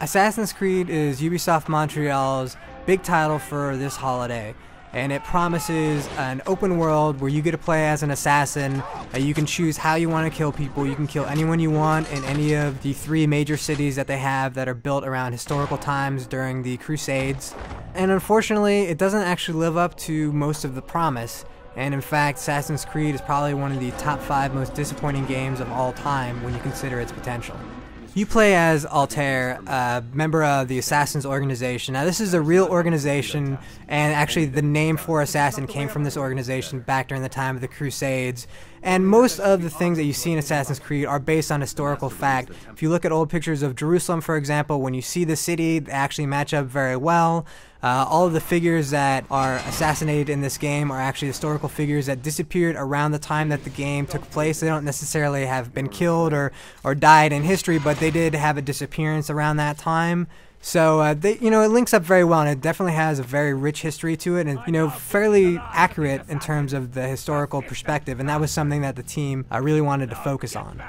Assassin's Creed is Ubisoft Montreal's big title for this holiday, and it promises an open world where you get to play as an assassin. You can choose how you want to kill people. You can kill anyone you want in any of the 3 major cities that they have that are built around historical times during the Crusades. And unfortunately, it doesn't actually live up to most of the promise. And in fact, Assassin's Creed is probably one of the top 5 most disappointing games of all time when you consider its potential. You play as Altair, a member of the Assassins organization. Now this is a real organization, and actually the name for Assassin came from this organization back during the time of the Crusades. And most of the things that you see in Assassin's Creed are based on historical fact. If you look at old pictures of Jerusalem, for example, when you see the city, they actually match up very well. All of the figures that are assassinated in this game are actually historical figures that disappeared around the time that the game took place. They don't necessarily have been killed or died in history, but they did have a disappearance around that time. So it links up very well, and it definitely has a very rich history to it, and fairly accurate in terms of the historical perspective. And that was something that the team really wanted to focus on.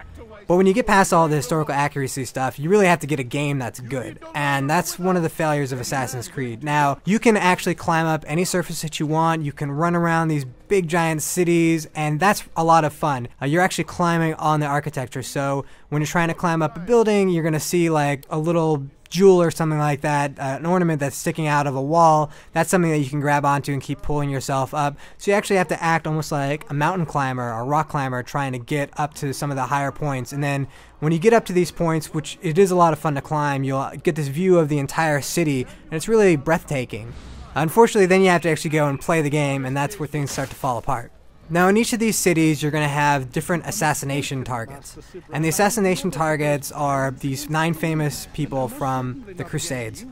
But when you get past all the historical accuracy stuff, you really have to get a game that's good. And that's one of the failures of Assassin's Creed. Now, you can actually climb up any surface that you want. You can run around these big giant cities, and that's a lot of fun. You're actually climbing on the architecture. So when you're trying to climb up a building, you're going to see like a little jewel or something like that, an ornament that's sticking out of a wall. That's something that you can grab onto and keep pulling yourself up. So you actually have to act almost like a mountain climber or a rock climber trying to get up to some of the higher points. And then when you get up to these points, which it is a lot of fun to climb, you'll get this view of the entire city, and it's really breathtaking. Unfortunately, then you have to actually go and play the game, and that's where things start to fall apart. Now, in each of these cities, you're going to have different assassination targets. And the assassination targets are these 9 famous people from the Crusades.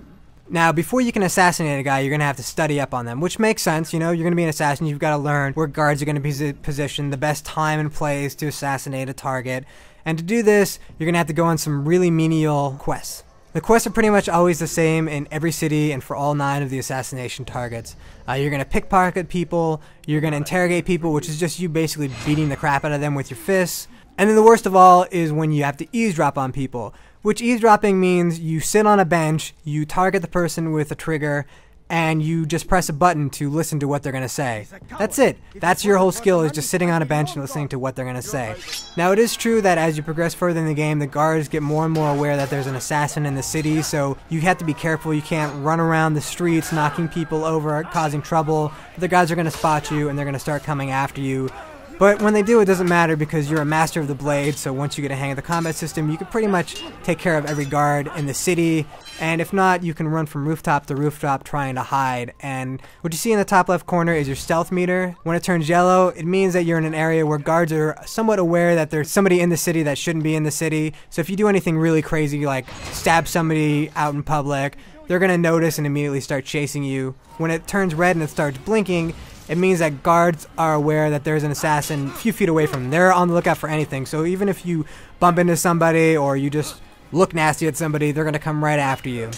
Now, before you can assassinate a guy, you're going to have to study up on them, which makes sense. You're going to be an assassin. You've got to learn where guards are going to be positioned, the best time and place to assassinate a target. And to do this, you're going to have to go on some really menial quests. The quests are pretty much always the same in every city and for all 9 of the assassination targets. You're going to pickpocket people, you're going to interrogate people, which is just you basically beating the crap out of them with your fists. And then the worst of all is when you have to eavesdrop on people, which eavesdropping means you sit on a bench, you target the person with a trigger, and you just press a button to listen to what they're going to say. That's it. That's your whole skill, is just sitting on a bench and listening to what they're going to say. Now, it is true that as you progress further in the game, the guards get more and more aware that there's an assassin in the city, so you have to be careful. You can't run around the streets knocking people over, causing trouble. The guards are going to spot you, and they're going to start coming after you. But when they do, it doesn't matter because you're a master of the blade, so once you get a hang of the combat system, you can pretty much take care of every guard in the city, and if not, you can run from rooftop to rooftop trying to hide. And what you see in the top left corner is your stealth meter. When it turns yellow, it means that you're in an area where guards are somewhat aware that there's somebody in the city that shouldn't be in the city. So if you do anything really crazy, like stab somebody out in public, they're going to notice and immediately start chasing you. When it turns red and it starts blinking, it means that guards are aware that there's an assassin a few feet away from them. They're on the lookout for anything. So even if you bump into somebody or you just look nasty at somebody, they're going to come right after you.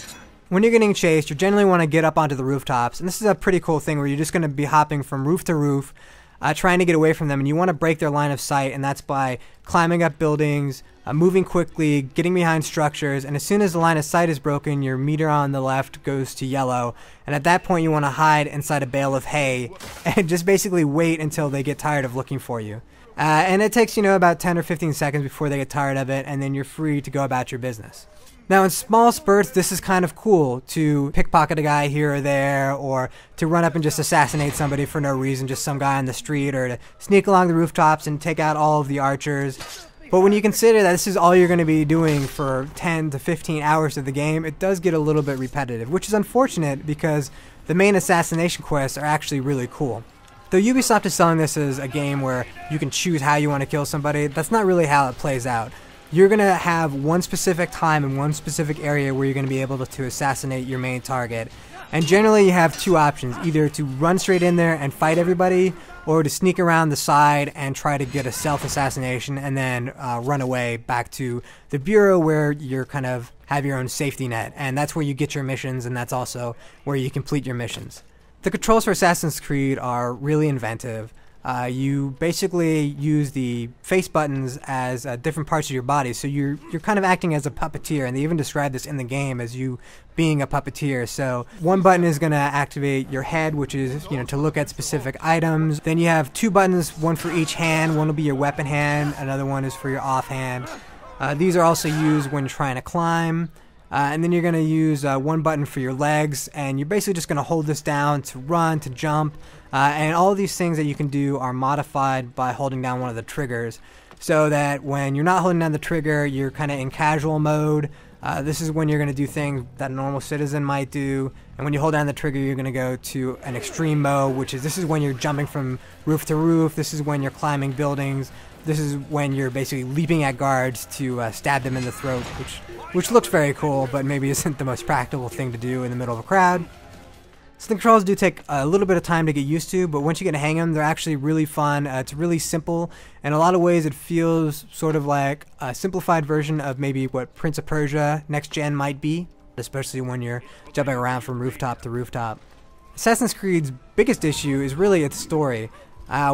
When you're getting chased, you generally want to get up onto the rooftops. And this is a pretty cool thing where you're just going to be hopping from roof to roof, trying to get away from them. And you want to break their line of sight, and that's by climbing up buildings, moving quickly, getting behind structures, and as soon as the line of sight is broken, your meter on the left goes to yellow, and at that point you want to hide inside a bale of hay and just basically wait until they get tired of looking for you. And it takes, about 10 or 15 seconds before they get tired of it, and then you're free to go about your business. Now, in small spurts, this is kind of cool to pickpocket a guy here or there, or to run up and just assassinate somebody for no reason, just some guy on the street, or to sneak along the rooftops and take out all of the archers. But when you consider that this is all you're going to be doing for 10 to 15 hours of the game, it does get a little bit repetitive, which is unfortunate because the main assassination quests are actually really cool. Though Ubisoft is selling this as a game where you can choose how you want to kill somebody, that's not really how it plays out. You're going to have one specific time in one specific area where you're going to be able to assassinate your main target. And generally you have 2 options, either to run straight in there and fight everybody, or to sneak around the side and try to get a self-assassination and then run away back to the Bureau where you're kind of have your own safety net. And that's where you get your missions, and that's also where you complete your missions. The controls for Assassin's Creed are really inventive. You basically use the face buttons as different parts of your body, so you're kind of acting as a puppeteer, and they even describe this in the game as you being a puppeteer. So one button is going to activate your head, which is to look at specific items. Then you have two buttons, one for each hand. One will be your weapon hand, another one is for your offhand. These are also used when trying to climb. And then you're going to use one button for your legs, and you're basically just going to hold this down to run, to jump, and all of these things that you can do are modified by holding down one of the triggers, so that when you're not holding down the trigger, you're kind of in casual mode. This is when you're going to do things that a normal citizen might do, and when you hold down the trigger, you're going to go to an extreme mode, this is when you're jumping from roof to roof. This is when you're climbing buildings. This is when you're basically leaping at guards to stab them in the throat, which looks very cool, but maybe isn't the most practical thing to do in the middle of a crowd. So the controls do take a little bit of time to get used to, but once you get a hang of them, they're actually really fun. It's really simple. In a lot of ways, it feels sort of like a simplified version of maybe what Prince of Persia Next Gen might be, especially when you're jumping around from rooftop to rooftop. Assassin's Creed's biggest issue is really its story.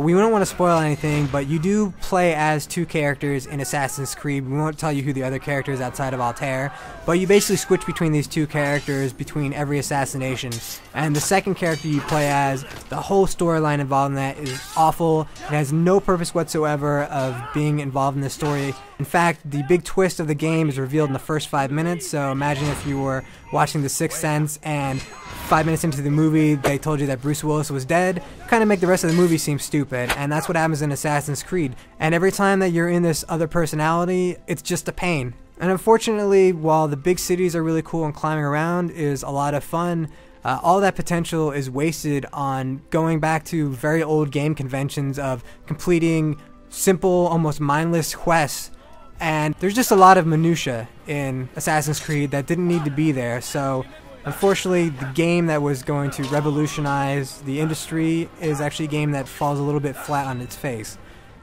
We don't want to spoil anything, but you do play as two characters in Assassin's Creed. We won't tell you who the other character is outside of Altair, but you basically switch between these two characters between every assassination. And the second character you play as, the whole storyline involved in that is awful. It has no purpose whatsoever of being involved in the story. In fact, the big twist of the game is revealed in the first 5 minutes, so imagine if you were watching The Sixth Sense and 5 minutes into the movie they told you that Bruce Willis was dead. Kind of make the rest of the movie seem stupid, and that's what happens in Assassin's Creed. And every time that you're in this other personality, it's just a pain. And unfortunately, while the big cities are really cool and climbing around is a lot of fun, all that potential is wasted on going back to very old game conventions of completing simple, almost mindless quests. And there's just a lot of minutia in Assassin's Creed that didn't need to be there, so unfortunately the game that was going to revolutionize the industry is actually a game that falls a little bit flat on its face.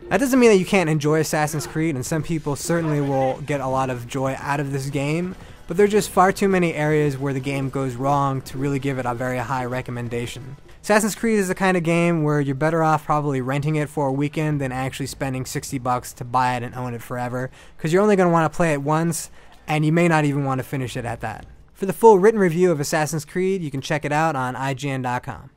That doesn't mean that you can't enjoy Assassin's Creed, and some people certainly will get a lot of joy out of this game, but there are just far too many areas where the game goes wrong to really give it a very high recommendation. Assassin's Creed is the kind of game where you're better off probably renting it for a weekend than actually spending $60 to buy it and own it forever, because you're only going to want to play it once, and you may not even want to finish it at that. For the full written review of Assassin's Creed, you can check it out on IGN.com.